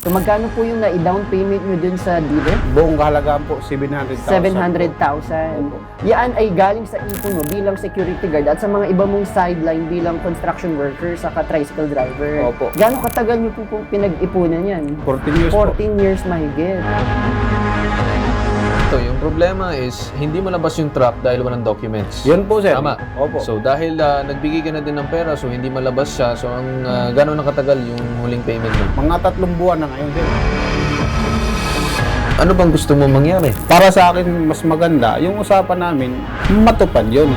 So magkano po yung na-down payment nyo dun sa dealer? Buong kahalagaan po, 700,000. 700,000. Yan ay galing sa ipon mo bilang security guard at sa mga iba mong sideline bilang construction worker saka tricycle driver. Opo. Gaano katagal nyo po pinag-ipunan yan? 14 years 14 years mahigit. Ito, yung problema is, hindi malabas yung truck dahil walang documents. po. Yun po, sir. Tama. Opo. So, dahil nagbigay ka na din ng pera, so hindi malabas siya. So, ang gano'n nakatagal yung huling payment mo? Mga 3 buwan na ngayon, sir. Ano bang gusto mo mangyari? Para sa akin, mas maganda, yung usapan namin, matupad yun.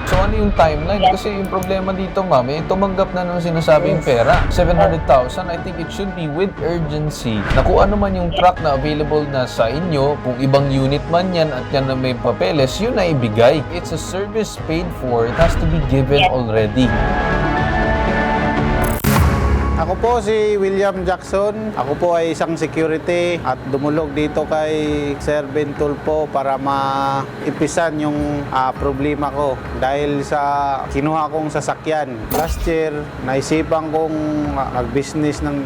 So, ano yung timeline? Kasi yung problema dito, ma'am, tumanggap na ng sinasabing pera. 700,000, I think it should be with urgency. Na kung ano man yung truck na available na sa inyo, kung ibang unit man yan at yan na may papeles, yun na ibigay. It's a service paid for. It has to be given already. Ako po si William Jackson. Ako po ay isang security at dumulog dito kay Sir Ben Tulfo para maipisan yung problema ko dahil sa kinuha kong sasakyan. Last year, naisipan kong mag-business ng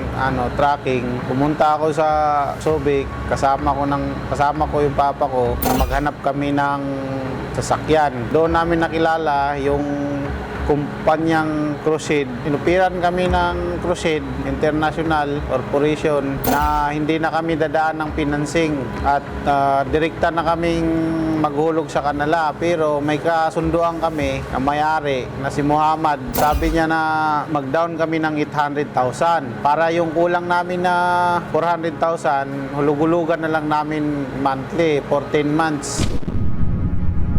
trucking. Pumunta ako sa Subic, kasama ko yung papa ko na maghanap kami ng sasakyan. Doon namin nakilala yung kumpanyang Crusade. Inupiran kami ng Crusade International Corporation na hindi na kami dadaan ng financing at direkta na kaming maghulog sa kanila. Pero may kasunduan kami na may-ari na si Muhammad. Sabi niya na mag-down kami ng 800,000 para yung kulang namin na 400,000 hulug-hulugan na lang namin monthly, 14 months.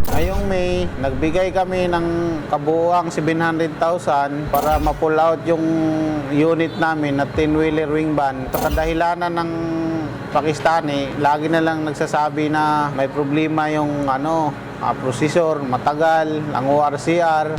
Ngayong May, nagbigay kami ng kabuuang 700,000 para ma-pull out yung unit namin na 10-wheeler wing van. Sa kadahilanan ng Pakistani, lagi na lang nagsasabi na may problema yung processor, matagal, ang ORCR.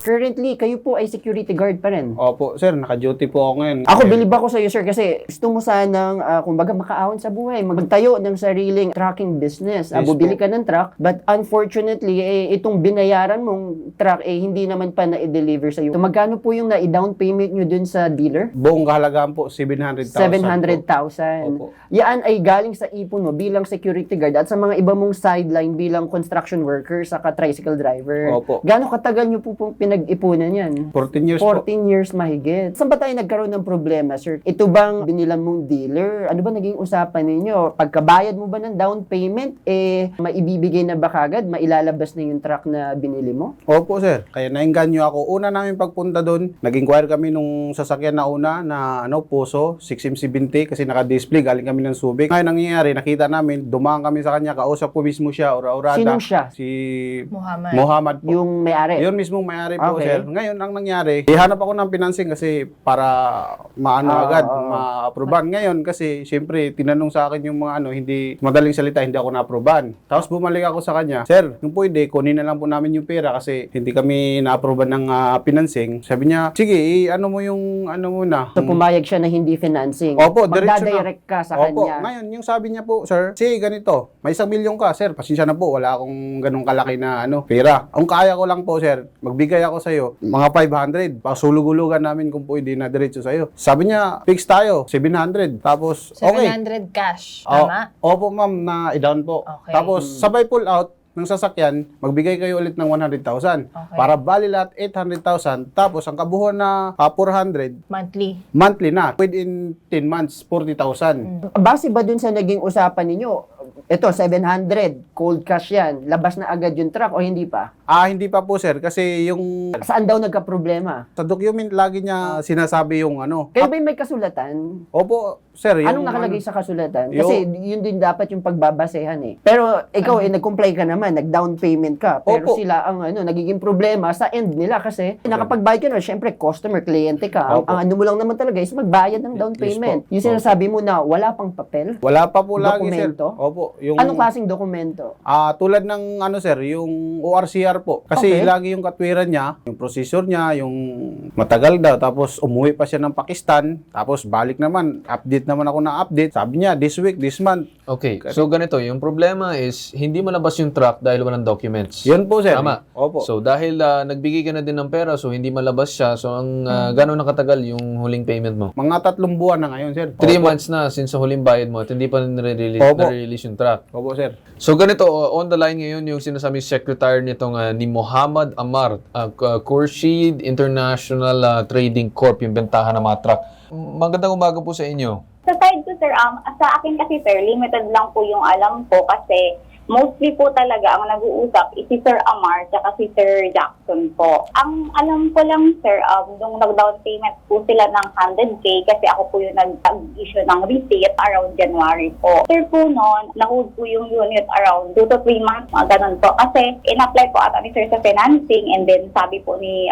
Currently, kayo po ay security guard pa rin. Opo, sir, naka-duty po ako ngayon. Ako, bilib ako sa iyo, sir, kasi gusto mo sanang, kumbaga, makaahon sa buhay, magtayo ng sariling trucking business. Yes, Bumili po. ka ng truck, but unfortunately, itong binayaran mong truck, hindi naman pa na-deliver sa iyo. So, magkano po yung na-down payment nyo dun sa dealer? Buong kahalagaan po, 700,000. 700,000. Opo. Yan ay galing sa ipon mo bilang security guard at sa mga iba mong sideline bilang construction worker saka tricycle driver. Opo. Gaano katagal nyo po pinag-ipunan yan? 14 years po. 14 years mahigit. Saan ba tayo nagkaroon ng problema, sir? Ito bang binilang mong dealer? Ano ba naging usapan ninyo? Pagkabayad mo ba ng down payment, maibibigay na ba kagad? Mailalabas na yung truck na binili mo? Opo, sir. Kaya nainganyo ako. Una namin pagpunta doon, nag-inquire kami nung sasakyan na una na Puso, 6M70 kasi naka-display, galing kami ng Subic. Ngayon nangyayari, nakita namin, dumaan kami sa kanya, kausap ko mismo siya, ora-orada. Sinong siya? Si Muhammad po. Yung may-ari? Yun mismo may-ari po, Okay. sir. Ngayon, ang nangyari, ihanap ako ng financing kasi para agad, ma-aproban. Ngayon, kasi siyempre, tinanong sa akin yung mga hindi madaling salita, hindi ako na-aproban. Tapos bumalik ako sa kanya, sir, kung pwede, kunin na lang po namin yung pera kasi hindi kami na-aproban ng financing. Sabi niya, sige, ano mo yung muna. So, pumayag siya na hindi financing. Opo, diretso na. Magdadirect ka sa Opo, kanya. ngayon, yung sabi niya po, sir, sige, ganito, may 1 milyon ka, sir, pasensya na po, wala akong ganong kalaki na pera. Ang kaya ko lang po, sir, magbigay ako sa'yo, mga 500, pasulug-ulugan namin kung pwede na diretso sa'yo. Sabi niya, fix tayo, 700. Tapos, okay. 700 cash, tama? Opo, ma'am, na i-down po. Okay. Tapos, sabay pull out ng sasakyan, magbigay kayo ulit ng 100,000. Okay. Para bali lahat 800,000. Tapos, ang kabuhuan na 400, monthly na. Within 10 months, 40,000. Base ba dun sa naging usapan ninyo, ito, 700, cold cash yan, labas na agad yung truck o hindi pa? Hindi pa po, sir. Kasi yung Saan daw nagka-problema? sa document, lagi niya sinasabi yung Kayo ba yung may kasulatan? Opo, sir. Yung, Anong nakalagay sa kasulatan? Yung- Kasi yun din dapat yung pagbabasehan eh. Pero ikaw nag-comply ka naman, nag-down payment ka. Pero Opo. sila ang nagiging problema sa end nila kasi nakapagbayad ka na, syempre customer, kliyente ka. Opo. Ang ano mo lang naman talaga is magbayad ng down Yes payment. po. Yung sinasabi mo na wala pang papel. Wala pa po lagi, sir. Dokumento? Opo. Yung, Anong klaseng dokumento? tulad ng sir, yung ORCR po. Kasi Okay. lagi yung katwiran niya, yung processor niya, yung matagal daw. Tapos umuwi pa siya ng Pakistan. Tapos balik naman, update naman ako na update. Sabi niya, this week, this month, Okay, so ganito, yung problema is hindi malabas yung truck dahil walang documents. Yun po, sir. Tama. Opo. So dahil nagbigay ka na din ng pera, so hindi malabas siya, so ang gano'n na katagal yung huling payment mo? Mga 3 buwan na ngayon, sir. 3 months na since sa huling bayad mo at hindi pa Opo. nare-release yung truck. Opo, sir. So ganito, on the line ngayon yung sinasabing secretary nitong ni Muhammad Amar, Khurshid International Trading Corp, yung bentahan ng mga truck. Magandang umaga po sa inyo. Sa side ko, sir, sa akin kasi, sir, limited lang po yung alam ko kasi mostly po talaga ang nag-uusap is si Sir Amar at si Sir Jackson po. Ang alam ko lang, sir, nung nag-down payment po sila ng 100K kasi ako po yung nag-issue ng receipt around January po. Sir po noon, na-hold po yung unit around 2 to 3 months, ganun po. Kasi in-apply po ata ni Sir sa financing and then sabi po ni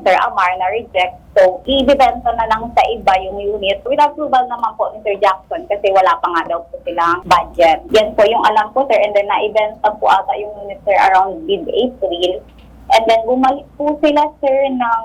Sir Amar na reject. So, i-dependa na lang sa iba yung unit. With approval naman po ni Sir Jackson kasi wala pa nga daw po silang budget. Yan po yung alam ko, sir. And then, na-eventa po ata yung unit, sir, around mid-April. And then, bumalik po sila, sir, ng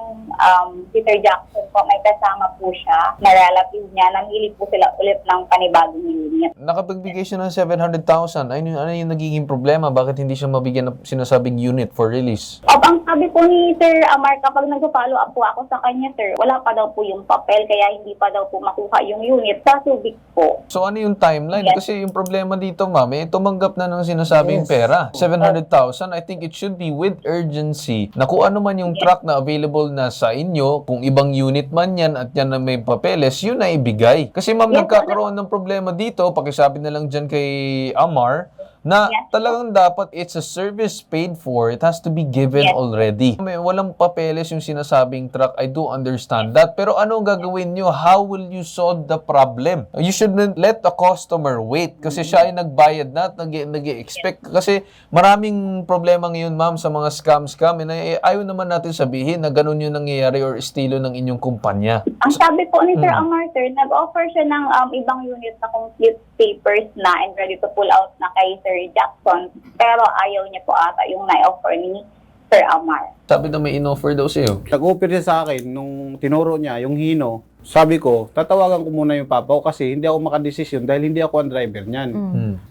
si Sir Jackson po. May kasama po siya na relative niya. Namili po sila ulit ng panibagong unit. Nakapagbigay siya ng 700,000. Ano yung nagiging problema? Bakit hindi siya mabigyan ng sinasabing unit for release? Ang sabi po ni Sir Amar, kapag nag-follow up po ako sa kanya, sir, wala pa daw po yung papel, kaya hindi pa daw po makuha yung unit sa Subic po. So ano yung timeline? Yes. Kasi yung problema dito, ma'am, tumanggap na ng sinasabing pera. 700,000, I think it should be with urgency na kung ano man yung truck na available na sa inyo, kung ibang unit man yan at yan na may papeles, yun na ibigay. Kasi ma'am, Yes, nagkakaroon ng problema dito, pakisabi na lang dyan kay Amar, na Yes. talagang dapat it's a service paid for, it has to be given Yes. already. May walang papeles yung sinasabing truck, I do understand that. Pero ano ang gagawin nyo? How will you solve the problem? You shouldn't let the customer wait kasi siya ay nagbayad na at nag-expect. Kasi maraming problema ngayon, ma'am, sa mga scam. Ayaw naman natin sabihin na ganun yung nangyayari or estilo ng inyong kumpanya. Ang sabi po ni Sir Amar, sir, nag-offer siya ng ibang unit na complete papers na and ready to pull out na kay Sir Jackson. Pero ayaw niya po ata yung na-offer ni Sir Amar. Sabi na may in-offer daw sa'yo. Nag-offer siya sa akin nung tinuro niya yung Hino. Sabi ko, tatawagan ko muna yung papa ko kasi hindi ako makadesisyon dahil hindi ako ang driver niyan.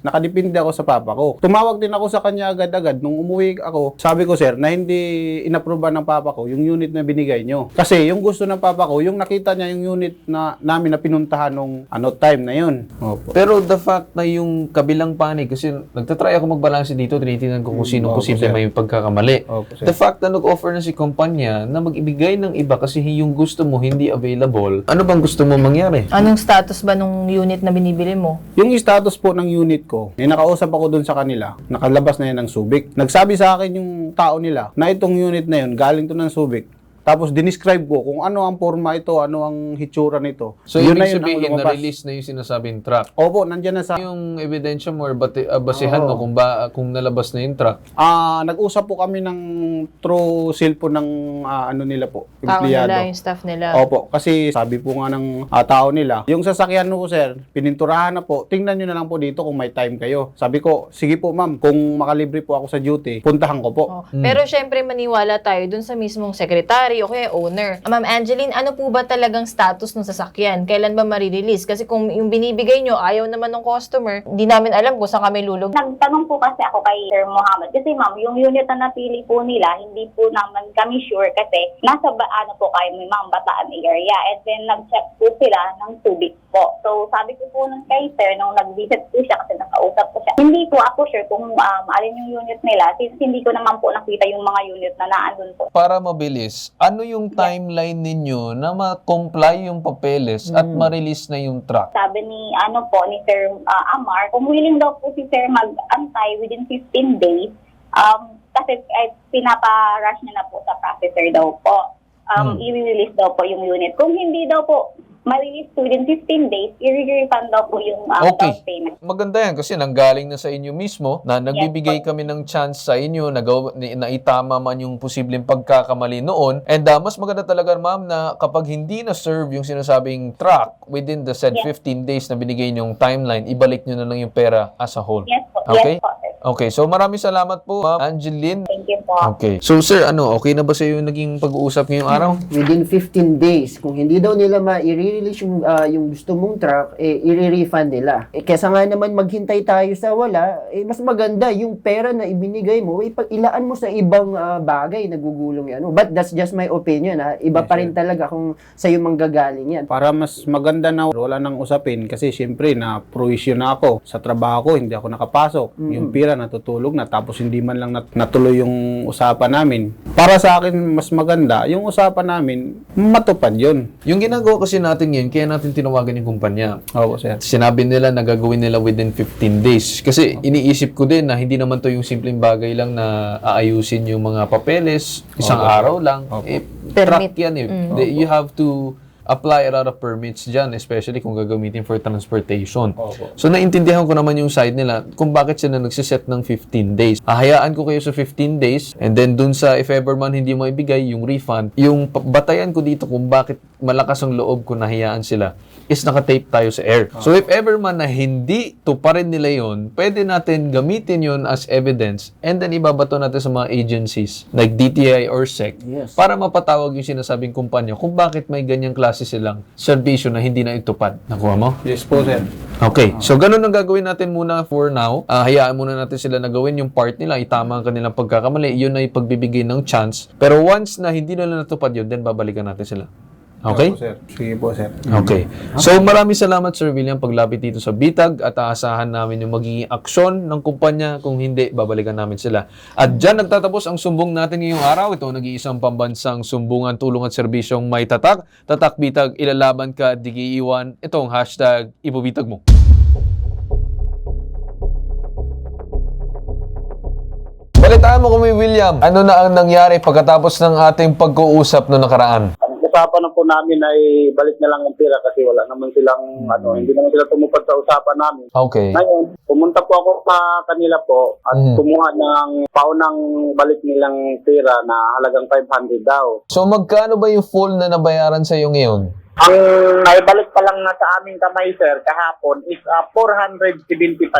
Nakadepende ako sa papa ko. Tumawag din ako sa kanya agad-agad. Nung umuwi ako, sabi ko, sir, na hindi inapprove ng papa ko yung unit na binigay nyo. Kasi yung gusto ng papa ko, yung nakita niya yung unit na namin na pinuntahan nung time na yun. Opo. Pero the fact na yung kabilang panig, kasi nagtatry ako magbalanse dito, tinitingnan ko kung sino Opo, posible sir. may pagkakamali. Opo, sir. The fact na nag-offer na si kumpanya na mag-ibigay ng iba kasi yung gusto mo hindi available, ano bang gusto mo mangyari? Anong status ba nung unit na binibili mo? Yung status po ng unit ko, may nakausap ako dun sa kanila, nakalabas na yan ng Subic. Nagsabi sa akin yung tao nila na itong unit na yun, galing to ng Subic. Tapos dinescribe ko kung ano ang forma ito, ano ang hitsura nito. So, Yun ibig na yun ang sabihin, lumabas. na-release na yung sinasabing truck. Opo, nandyan na sa... Yung ebidensya mo or basihan mo kung nalabas na yung truck. Nag-usap po kami ng through cellphone ng ano nila po, Tao empleyado. nila, yung staff nila. Opo, kasi sabi po nga ng tao nila, yung sasakyan mo, sir, pininturahan na po, tingnan nyo na lang po dito kung may time kayo. Sabi ko, sige po ma'am, kung makalibre po ako sa duty, puntahan ko po. Oh. Pero syempre maniwala tayo dun sa mismong secretary o kaya owner. Ma'am Angeline, ano po ba talagang status ng sasakyan? Kailan ba marirelease? Kasi kung yung binibigay nyo, ayaw naman ng customer, hindi namin alam kung saan kami lulog. Nagtanong po kasi ako kay Sir Muhammad. Kasi ma'am, yung unit na napili po nila, hindi po naman kami sure kasi nasa ano po kayo, may mga Bataan area. And then nag-check po sila ng Subic po. So sabi ko po nung kay Sir, nung nag-visit po siya kasi nakausap ko siya, hindi po ako sure kung alin yung unit nila since hindi ko naman po nakita yung mga unit na naandun po. Para mabilis, ano yung timeline ninyo na ma-comply yung papeles at ma-release na yung truck? Sabi ni ni Sir Amar, kung willing daw po si Sir mag-antay within 15 days, kasi pinapa-rush niya na po sa processor daw po. I-release daw po yung unit. Kung hindi daw po ma-release within 15 days, i-refund daw po yung Okay. down payment. Maganda yan kasi nanggaling na sa inyo mismo na nagbibigay kami ng chance sa inyo na itama man yung posibleng pagkakamali noon. And mas maganda talaga, ma'am, na kapag hindi na-serve yung sinasabing truck within the said 15 days na binigay niyong timeline, ibalik niyo na lang yung pera as a whole. Yes po. Okay? Yes po, sir. Okay, so maraming salamat po, Ma'am Angeline. Thank you po. Okay. So sir, okay na ba sa iyo naging pag-uusap ngayong araw? Within 15 days, kung hindi daw nila ma-release yung gusto mong truck, i-refund nila. Kesa nga naman maghintay tayo sa wala, mas maganda yung pera na ibinigay mo, ilaan mo sa ibang bagay na gugulong yan. But that's just my opinion. Iba pa rin talaga kung sa'yo manggagaling yan. Para mas maganda na wala nang usapin kasi syempre na provision na ako sa trabaho ko, hindi ako nakapasok. Yung pira natutulog na tapos hindi man lang natuloy yung usapan namin. Para sa akin mas maganda yung usapan namin matupad yun. Yung ginagawa kasi natin ngayon, kaya natin tinawagan yung kumpanya. Opo, sir. Sinabi nila na gagawin nila within 15 days. Kasi iniisip ko din na hindi naman to yung simpleng bagay lang na aayusin yung mga papeles, isang araw lang. Truck yan eh. You have to apply a lot of permits dyan, especially kung gagamitin for transportation. So, naintindihan ko naman yung side nila kung bakit sila nagsiset ng 15 days. Hayaan ko kayo sa 15 days and then dun sa if ever man hindi mo ibigay yung refund, yung batayan ko dito kung bakit malakas ang loob ko na hayaan sila is nakatape tayo sa air. So, if ever man na hindi tuparin nila yon, pwede natin gamitin yon as evidence and then ibabato natin sa mga agencies like DTI or SEC para mapatawag yung sinasabing kumpanya kung bakit may ganyang klase silang serbisyo na hindi na itupad. Nakuha mo? Yes po, sir. Okay. So, ganun ang gagawin natin muna for now. Hayaan muna natin sila na gawin yung part nila, itama ang kanilang pagkakamali. Yun ay pagbibigay ng chance. Pero once na hindi nila natupad yun, then babalikan natin sila. Okay? Opo, sir. Sige po, sir. Okay. So, maraming salamat, Sir William, paglapit dito sa Bitag at aasahan namin yung magiging aksyon ng kumpanya. Kung hindi, babalikan namin sila. At dyan nagtatapos ang sumbong natin ngayong araw. Ito ang nag-iisang pambansang sumbungan, tulong at serbisyong may tatak. Tatak Bitag, ilalaban ka, di iiwan. Ito ang hashtag ibubitag mo. Balitaan mo kami, William. Ano na ang nangyari pagkatapos ng ating pag-uusap noong nakaraan? Usapan na po namin ay balik na lang ang pera kasi wala naman silang hindi naman sila tumupad sa usapan namin. Okay. Ngayon, pumunta po ako sa kanila po at kumuha ng paunang balik nilang pera na halagang 500 daw. So magkano ba yung full na nabayaran sa iyo ngayon? Ang naibalik pa lang na sa aming kamay, sir, kahapon is 475,000.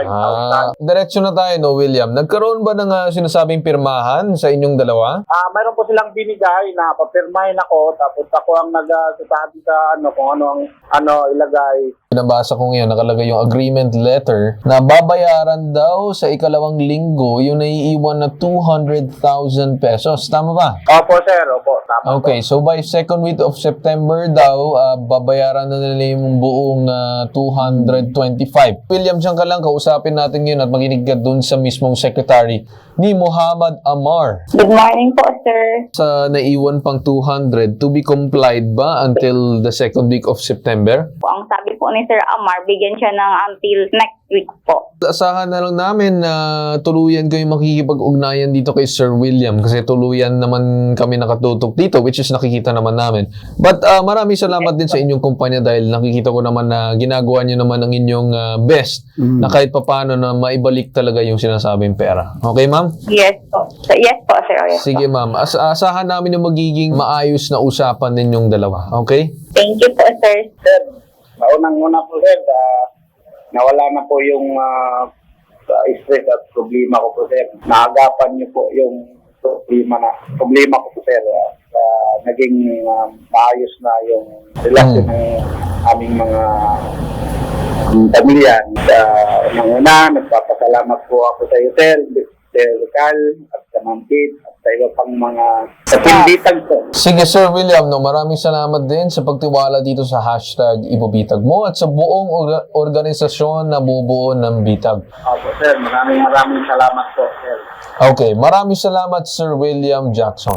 Diretso na tayo, no, William. Nagkaroon ba ng sinasabing pirmahan sa inyong dalawa? Mayroon po silang binigay na papirmahin ako tapos ako ang nagsasabi sa kung ano ang ilagay. Pinabasa ko ngayon, nakalagay yung agreement letter na babayaran daw sa ikalawang linggo yung naiiwan na 200,000 pesos. Tama ba? Opo, sir. Opo. Tama. Okay, so by second week of September daw, babayaran na nila yung buong 225. William, siyang ka lang, kausapin natin yun at makinig ka dun sa mismong secretary ni Muhammad Amar. Good morning po, sir. Sa naiwan pang 200, to be complied ba until the second week of September? Ang sabi po ni Sir Amar, bigyan siya ng until next week po. Asahan na lang namin na tuluyan kayong makikipag-ugnayan dito kay Sir William kasi tuluyan naman kami nakatutok dito, which is nakikita naman namin. But maraming salamat din sa inyong kumpanya dahil nakikita ko naman na ginagawa nyo naman ang inyong best na kahit papaano na maibalik talaga yung sinasabing pera. Okay, ma'am? Yes po. Yes po, sir. Yes Sige, ma'am. Asahan namin yung magiging maayos na usapan ninyong dalawa. Okay? Thank you po, sir. Sir, unang-una po, sir, nawala na po yung stress at problema ko po, sir. Naagapan niyo po yung problema ko po, sir. Naging maayos na yung relasyon ng aming mga pamilya. Unang-una, nagpapasalamat po ako sa iyo, sir, Carl, at sa Mampit, at sa iba pang mga kapinditan po. Sige, Sir William, maraming salamat din sa pagtiwala dito sa hashtag ibubitag mo at sa buong organisasyon na bubuo ng Bitag. Opo, sir. Maraming salamat po, sir. Okay, maraming salamat, Sir William Jackson.